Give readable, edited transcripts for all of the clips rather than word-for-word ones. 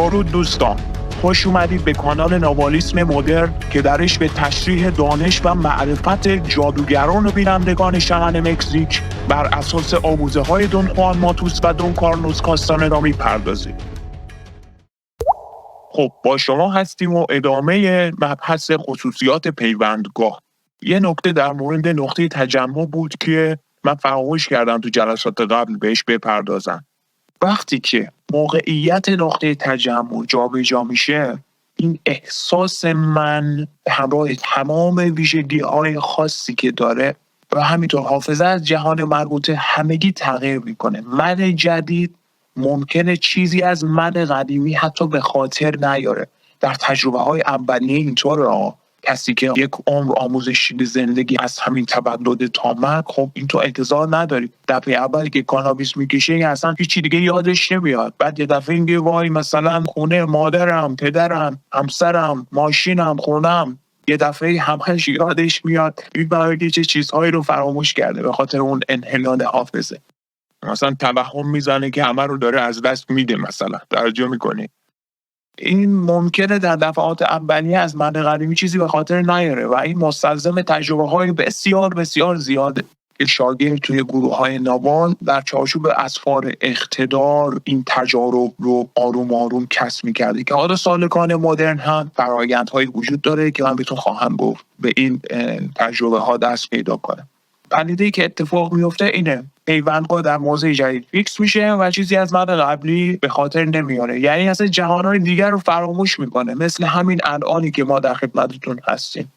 درود دوستان، خوش اومدید به کانال نوالیسم مدرن که درش به تشریح دانش و معرفت جادوگران و بینندگان شمن مکزیک بر اساس آموزه های دون خوان ماتوس و دون کارلوس کاستاندا میپردازیم. خب با شما هستیم و ادامه مبحث خصوصیات پیوندگاه. یه نکته در مورد نقطه تجمع بود که من فراموش کردم تو جلسات قبل بهش بپردازم. وقتی که موقعیت نقطه تجمع جابجا میشه، این احساس من همراه تمام ویژگی‌های خاصی که داره و همینطور حافظه از جهان مربوطه همگی تغییر میکنه. من جدید ممکنه چیزی از من قدیمی حتی به خاطر نیاره. در تجربه‌های اولیه اینطوره. کسی که یک عمر آموزش دیده زندگی از همین تولد تا مرگ، خب این تو انتظار نداری دفعه اولی که کانابیس میکشه اصلا هیچی دیگه یادش نمیاد. بعد یه دفعه میگه وای مثلا خونه مادرم، پدرم، همسرم، ماشینم، خونم، یه دفعه همش یادش میاد. این برای چه چیزهایی رو فراموش کرده به خاطر اون انحلال حافظه. مثلا توهم میزنه که همه رو داره از دست میده، مثلا توجه میکنی. این ممکنه در دفعات اولیه از من قدیمی چیزی به خاطر نیاره و این مستلزم تجربه‌های بسیار بسیار زیاده که شاگرد توی گروه‌های نوان در چارچوب اسفار اقتدار این تجارب رو آروم آروم کسب می‌کرده که حالا سالکان مدرن هم فرآیندهایی وجود داره که من بهتون خواهم گفت به این تجربه‌ها دست پیدا کنه. پدیده‌ای که اتفاق میفته اینه: پیوندگاه در موضع جدید فیکس میشه و چیزی از من قبلی به خاطر نمیاره. یعنی اصلا جهانهای دیگر رو فراموش میکنه، مثل همین الانی که ما در خدمتتون هستیم.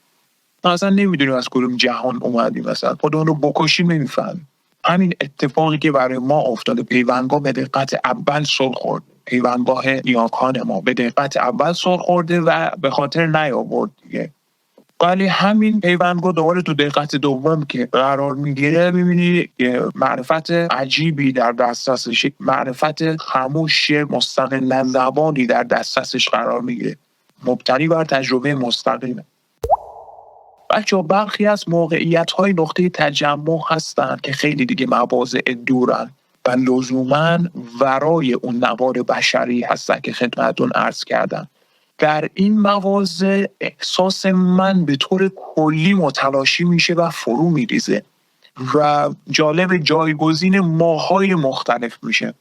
ما اصلا نمیدونیم از کدوم جهان اومدیم، مثلا خودمون رو بکشیم نمیفهمیم. همین اتفاقی که برای ما افتاده، پیوندگاه به دقت اول سر خورد. پیوندگاه نیاکان ما به دقت اول سر خورده و به خاطر نیاورد دیگه. ولی همین پیوندگاه دوباره تو دقت دوم که قرار میگیره، میبینی که معرفت عجیبی در دسترسش، معرفت خاموش مستقل زبانی در دسترسش قرار میگیره، مبتنی بر تجربه مستقیمه. بچه برخی از موقعیت‌های نقطه تجمع هستن که خیلی دیگه مواضع دورن و لزوماً ورای اون نوار بشری هستن که خدمتتون عرض کردم. در این مواضع احساس من به طور کلی متلاشی میشه و فرو میریزه و جالب جایگزین ماهای مختلف میشه.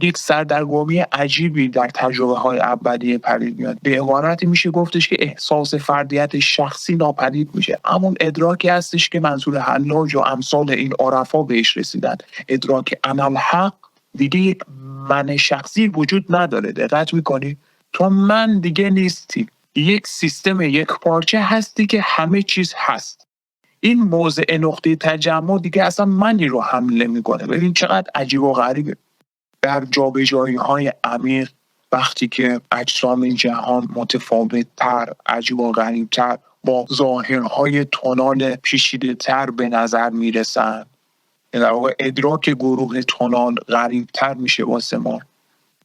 یک سردرگمی عجیبی در تجربه های اولیه پدید میاد. به عبارتی میشه گفتش که احساس فردیت شخصی ناپدید میشه. همون ادراکی هستش که منظور حلاج و امثال این عرفا بهش رسیدن. ادراک انالحق، دیگه یک من شخصی وجود نداره. دقت میکنی؟ تو من دیگه نیستی، یک سیستم یک پارچه هستی که همه چیز هست. این موضع نقطه تجمع دیگه اصلا منی رو حمله میکنه. ببین چقدر عجیب و غریبه. در جابجایی های عمیق، وقتی که اجسام این جهان متفاوت تر، عجیب و غریب تر، با ظاهرهای تونال پیچیده تر به نظر میرسن، در واقع ادراک گروه تونال غریب تر میشه واسه ما.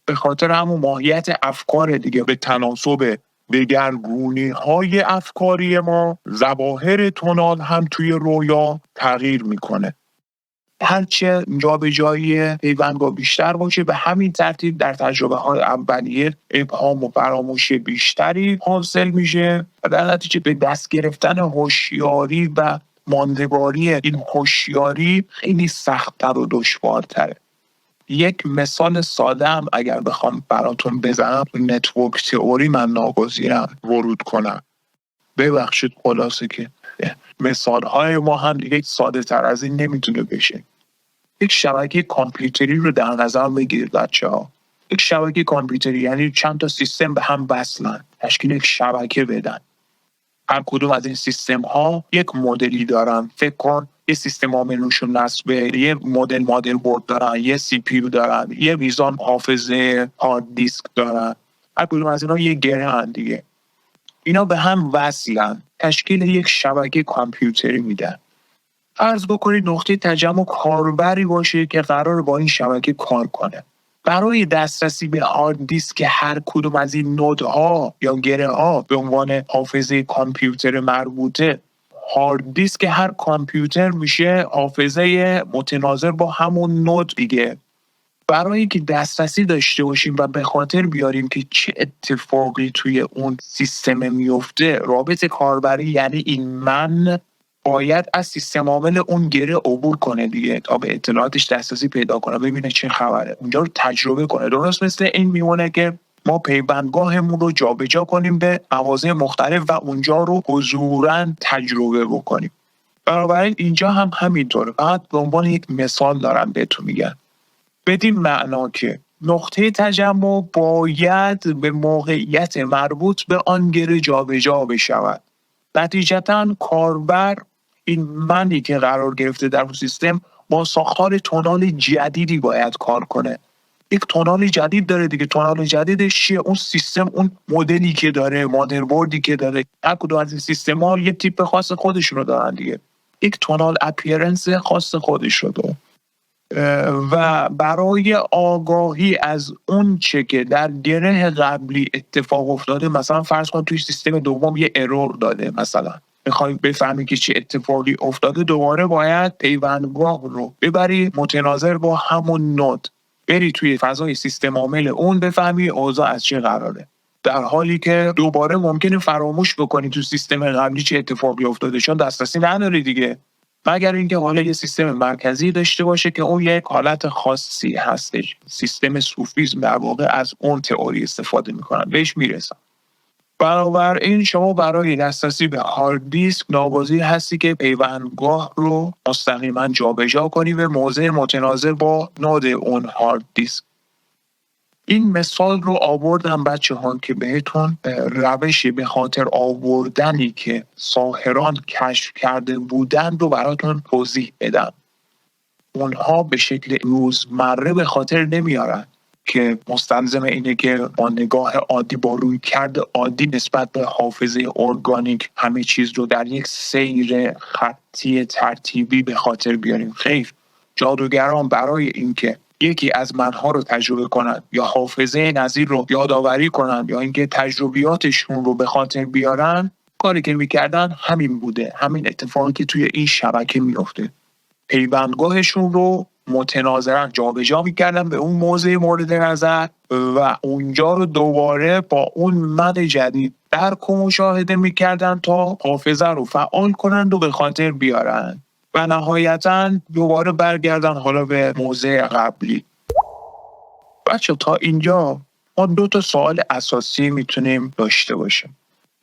به خاطر همون ماهیت افکار دیگه، به تناسب دگرگونی‌های افکاری ما، ظواهر تونال هم توی رویا تغییر میکنه. هرچه جابجایی پیوندگاه بیشتر باشه، به همین ترتیب در تجربه‌های اولیه ابهام و فراموشی بیشتری حاصل میشه و در نتیجه به دست گرفتن هوشیاری و ماندگاری این هوشیاری خیلی سخت‌تر و دشوارتره. یک مثال ساده هم اگر بخوام براتون بزنم، نتورک تئوری من ناگزیرم ورود کنم. ببخشید خلاصه که مثالهای ما هم دیگه ساده تر از این نمیتونه بشه. یک شبکه کامپیوتری رو در نظر بگیرید بچه‌ها. یک شبکه کامپیوتری یعنی چند تا سیستم به هم وصلن، تشکیل یک شبکه بدن. هر کدوم از این سیستم ها یک مدلی دارن. فکر کن یه سیستم عاملشون نصبه، یه مدل بورد دارن، یه سی پی یو دارن، یه میزان حافظه هارد دیسک دارن. هر کدوم از اینا یه گره هن دیگه. اینا به هم وصلن، تشکیل یک شبکه کامپیوتری میدن. فرض بکنید نقطه تجمع کاربری باشه که قرار با این شبکه کار کنه. برای دسترسی به هارد دیسک هر کدوم از این نودها یا گره ها به عنوان حافظه کامپیوتر مربوطه، هارد دیسک هر کامپیوتر میشه حافظه متناظر با همون نود دیگه. برای که دسترسی داشته باشیم و به خاطر بیاریم که چه اتفاقی توی اون سیستم میفته، رابط کاربری یعنی این من باید از سیستم عامل اون گره عبور کنه دیگه تا به اطلاعاتش دسترسی پیدا کنه، ببینه چه خبره، اونجا رو تجربه کنه. درست مثل این میمونه که ما پیوندگاهمون رو جابجا کنیم به مواضع مختلف و اونجا رو حضوراً تجربه بکنیم. بنابراین اینجا هم همینطوره، فقط به عنوان یک مثال دارم بهتون میگم. بدین معنا که نقطه تجمع باید به موقعیت مربوط به آن گره جابجا بشود. نتیجتاً کاربر این منی که قرار گرفته در اون سیستم با ساختار تونال جدیدی باید کار کنه. یک تونال جدید داره دیگه. تونال جدیدش چیه؟ اون سیستم، اون مدلی که داره، مادربردی که داره. هر کدوم از این سیستم‌ها یه تیپ خاص خودشون رو دارن دیگه. یک تونال اپیرنس خاص خودش رو داره. و برای آگاهی از اون چه که در گره قبلی اتفاق افتاده، مثلا فرض کن توی سیستم دوم یه ارور داده، مثلا میخوای بفهمی که چه اتفاقی افتاده، دوباره باید پیوندگاه رو ببری متناظر با همون نود، بری توی فضای سیستم عامل اون بفهمی اوضاع از چه قراره، در حالی که دوباره ممکنه فراموش بکنی تو سیستم قبلی چه اتفاقی افتاده، چون دسترسی نداری دیگه، مگر اینکه حالا یه سیستم مرکزی داشته باشه که اون یک حالت خاصی هستش. سیستم صوفیسم در واقع از اون تئوری استفاده میکنن، بهش میرسن. بنابراین شما برای دسترسی به هارد دیسک ناگزیر هستی که پیوندگاه رو مستقیما جابجا کنی به موضع متناظر با نود اون هارد دیسک. این مثال رو آوردم بچه‌ها که بهتون روش به خاطر آوردنی که ساحران کشف کرده بودن رو براتون توضیح بدم. اونها به شکل روزمره به خاطر نمیارن که مستلزم اینه که با نگاه عادی، با رویکرد عادی نسبت به حافظه ارگانیک همه چیز رو در یک سیر خطی ترتیبی به خاطر بیاریم. خیر، جادوگران برای اینکه یکی از منها رو تجربه کنن یا حافظه نظیر رو یادآوری کنن یا اینکه تجربیاتشون رو به خاطر بیارن، کاری که میکردن همین بوده، همین اتفاقی که توی این شبکه میفته. پیوندگاهشون رو متناظرا جابجا میکردن به اون موضع مورد نظر و اونجا رو دوباره با اون مد جدید درک و مشاهده میکردن تا حافظه رو فعال کنند و به خاطر بیارن و نهایتاً دوباره برگردن حالا به موضع قبلی. بچه تا اینجا ما 2 سوال اساسی میتونیم داشته باشیم.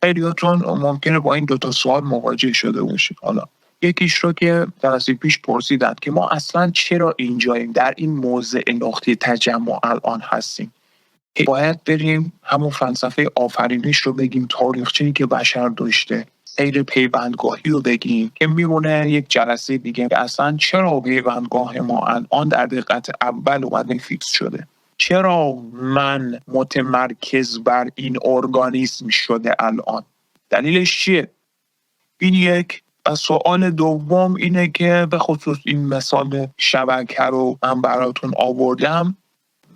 خیلیاتون ممکنه با این 2 سوال مواجه شده باشید. حالا یکیش رو که جلسه پیش پرسیدن که ما اصلا چرا اینجاییم، در این موضع نقطه تجمع الان هستیم. باید بریم همون فلسفه آفرینش رو بگیم، تاریخچه‌ای که بشر داشته، سیر پیوندگاهی رو بگیم که میمونه یک جلسه دیگه که اصلا چرا پیوندگاه ما الان در دقت اول اومده فیکس شده، چرا من متمرکز بر این ارگانیسم شده الان، دلیلش چیه؟ این یک. و سوال دوم اینه که به خصوص این مثال شبکه رو من براتون آوردم،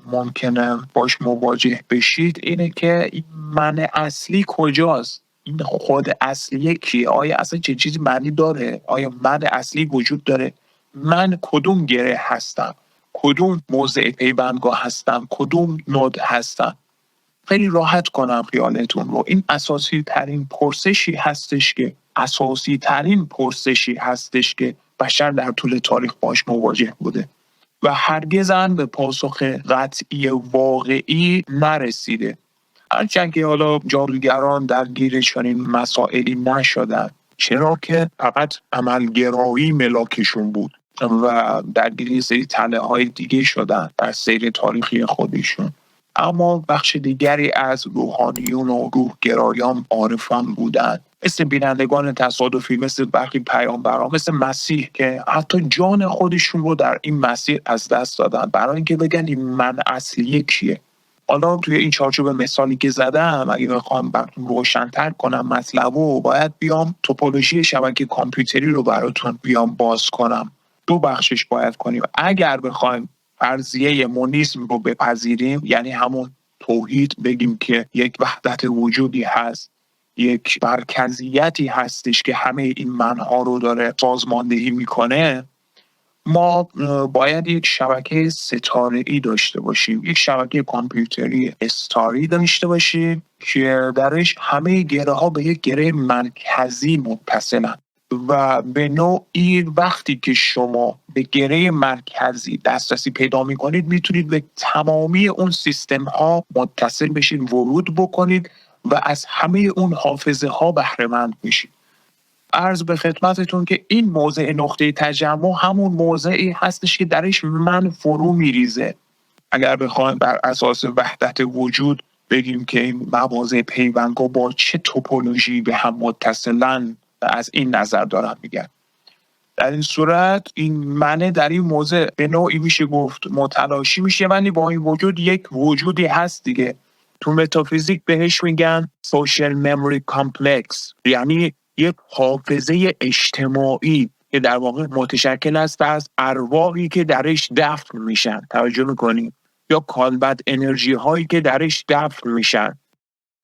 ممکنه باش مواجه بشید، اینه که این من اصلی کجاست؟ این خود اصلی کیه؟ آیا اصلا چه چیزی معنی داره؟ آیا من اصلی وجود داره؟ من کدوم گره هستم؟ کدوم موضع پیوندگاه هستم؟ کدوم نود هستم؟ خیلی راحت کنم خیالتون رو. این اساسی ترین پرسشی هستش که بشر در طول تاریخ باش مواجه بوده و هرگز به پاسخ قطعی واقعی نرسیده. هرچند که حالا جادوگران درگیر چنین مسائلی نشدن، چرا که فقط عملگرایی ملاکشون بود و درگیر یه سری تله‌های دیگه شدن در سیر تاریخی خودشون. اما بخش دیگری از روحانیون و روحگرایان عارفان بودن، مثل بینندگان تصادفی، مثل برخی پیامبران، مثل مسیح که حتی جان خودشون رو در این مسیر از دست دادن برای اینکه بگن این من اصلی کیه. حالا توی این چارچوب مثالی که زدم، اگه بخوام براتون روشن‌تر کنم مطلبو، باید بیام توپولوژی شبکه کامپیوتری رو براتون بیام باز کنم. 2 بخشش باید کنیم. اگر بخوایم فرضیه مونیسم رو بپذیریم، یعنی همون توحید، بگیم که یک وحدت وجودی هست، یک مرکزیتی هستش که همه این منها رو داره سازماندهی میکنه، ما باید یک شبکه ستاره‌ای داشته باشیم، یک شبکه کامپیوتری استاری داشته باشیم که درش همه گره ها به یک گره مرکزی متصلن و به نوعی وقتی که شما به گره مرکزی دسترسی پیدا میکنید میتونید به تمامی اون سیستم ها متصل بشید، ورود بکنید و از همه اون حافظه ها بهره مند بشید. عرض به خدمتتون که این موضع نقطه تجمع همون موضعی هستش که درش من فرو میریزه. اگر بخوایم بر اساس وحدت وجود بگیم که این مواضع پیوندگاه با چه توپولوژی به هم متصلن، از این نظر دارم میگن. در این صورت این منه در این موضع به نوعی میشه گفت متلاشی میشه، ولی با این وجود یک وجودی هست دیگه. تو متافیزیک بهش میگن social memory complex، یعنی یک حافظه اجتماعی که در واقع متشکل است از ارواحی که درش دفن میشن. توجه میکنیم؟ یا کالبد انرژی هایی که درش دفن میشن.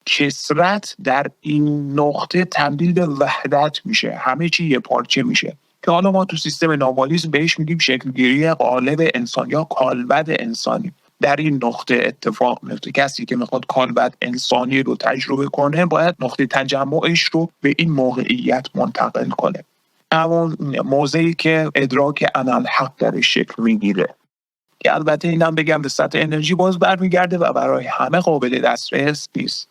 کثرت در این نقطه تبدیل به وحدت میشه، همه چی یه پارچه میشه که حالا ما تو سیستم ناوالیسم بهش میگیم شکلگیری قالب انسان یا کالبد انسانی. در این نقطه اتفاق میفته. کسی که میخواد کالبد انسانی رو تجربه کنه باید نقطه تجمعش رو به این موقعیت منتقل کنه، همون موضعی که ادراک انالحق درش شکل میگیره، که البته اینم بگم به سطح انرژی باز برمیگرده و برای همه قابل دسترس نیست.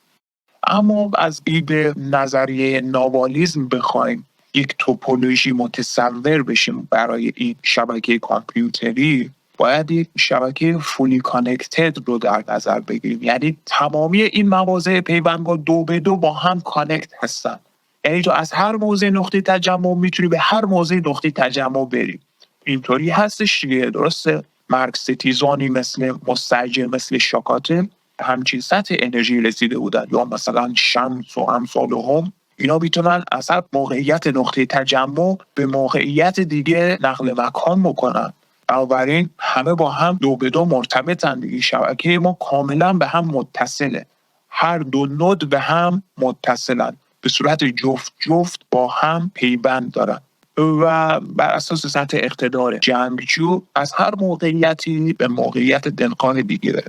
اما از دید نظریه ناوالیسم بخوایم یک توپولوژی متصور بشیم برای این شبکه کامپیوتری، باید یک شبکه فولی کانکتد رو در نظر بگیریم. یعنی تمامی این مواضع پیوندگاه دو به دو با هم کانکت هستن. یعنی تو از هر موضع نقطه تجمع میتونی به هر موضع نقطه تجمع بری. اینطوری هستش دیگه، درسته؟ مرگ ستیزانی مثل مستاجر، مثل شاکاتل همچین سطح انرژی رسیده بودن، یا مثلا شمس و امثالهم، اینا میتونن از هر موقعیت نقطه تجمع به موقعیت دیگه نقل مکان میکنن. بنابراین همه با هم دو به دو مرتبطن دیگه. شبکه ما کاملا به هم متصله، هر دو نود به هم متصلن، به صورت جفت جفت با هم پیوند دارن و بر اساس سطح اقتدار جمع‌جو از هر موقعیتی به موقعیت دلخواه دیگه.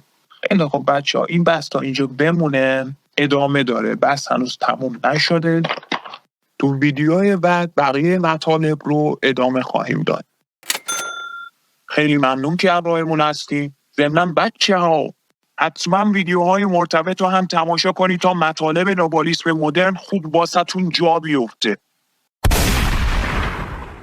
خیلی خب بچه‌ها، این بحث تا اینجا بمونه، ادامه داره، بحث هنوز تموم نشده. تو ویدیوهای بعد بقیه مطالب رو ادامه خواهیم داد. خیلی ممنون که همراهمون هستین. ضمناً بچه‌ها حتما ویدیوهای مرتبط رو هم تماشا کنید تا مطالب ناوالیسم مدرن خوب واسه‌تون جا بیفته.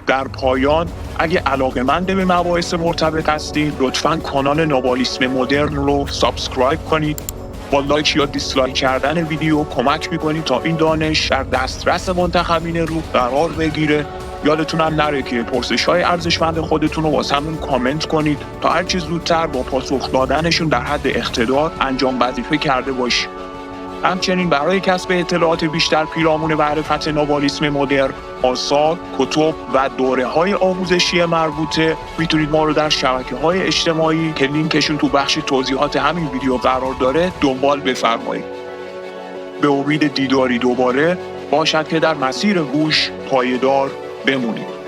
در پایان اگه علاقه‌مند به مباحث مرتبط هستید لطفاً کانال ناوالیسم مدرن رو سابسکرایب کنید. با لایک یا دیسلایک کردن ویدیو کمک میکنید تا این دانش در دسترس منتخبین رو قرار بگیره. یادتون هم نره که پرسش‌های ارزشمند خودتون رو واسمون کامنت کنید تا هر چه زودتر با پاسخ دادنشون در حد اقتدار انجام وظیفه کرده باشید. همچنین برای کسب اطلاعات بیشتر پیرامون معرفت ناوالیسم مدرن، آثار، کتب و دوره‌های آموزشی مربوطه میتونید ما رو در شبکه‌های اجتماعی که لینکشون تو بخش توضیحات همین ویدیو قرار داره دنبال بفرمایید. به امید دیداری دوباره، باشد که در مسیر هوش پایدار بمونید.